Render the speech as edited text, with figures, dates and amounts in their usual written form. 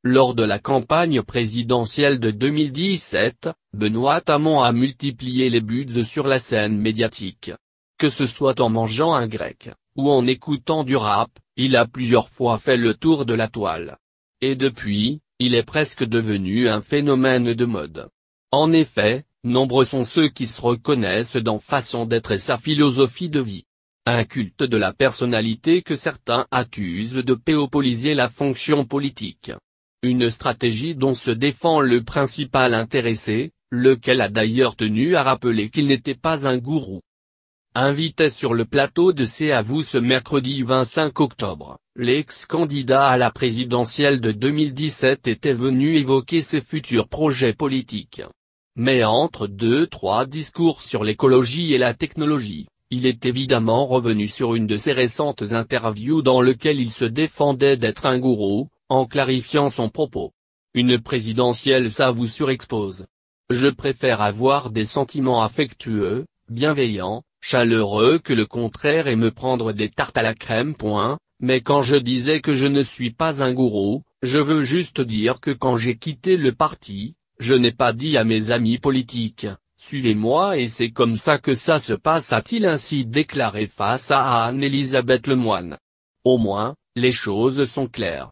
Lors de la campagne présidentielle de 2017, Benoît Hamon a multiplié les buts sur la scène médiatique. Que ce soit en mangeant un grec, ou en écoutant du rap, il a plusieurs fois fait le tour de la toile. Et depuis, il est presque devenu un phénomène de mode. En effet, nombreux sont ceux qui se reconnaissent dans façon d'être et sa philosophie de vie. Un culte de la personnalité que certains accusent de péopoliser la fonction politique. Une stratégie dont se défend le principal intéressé, lequel a d'ailleurs tenu à rappeler qu'il n'était pas un gourou. Invité sur le plateau de C'est à vous ce mercredi 25 octobre, l'ex-candidat à la présidentielle de 2017 était venu évoquer ses futurs projets politiques. Mais entre trois discours sur l'écologie et la technologie, il est évidemment revenu sur une de ses récentes interviews dans lequel il se défendait d'être un gourou, en clarifiant son propos. Une présidentielle ça vous surexpose. Je préfère avoir des sentiments affectueux, bienveillants, chaleureux que le contraire et me prendre des tartes à la crème. Mais quand je disais que je ne suis pas un gourou, je veux juste dire que quand j'ai quitté le parti, je n'ai pas dit à mes amis politiques, suivez-moi et c'est comme ça que ça se passe, a-t-il ainsi déclaré face à Anne-Elisabeth Lemoine. Au moins, les choses sont claires.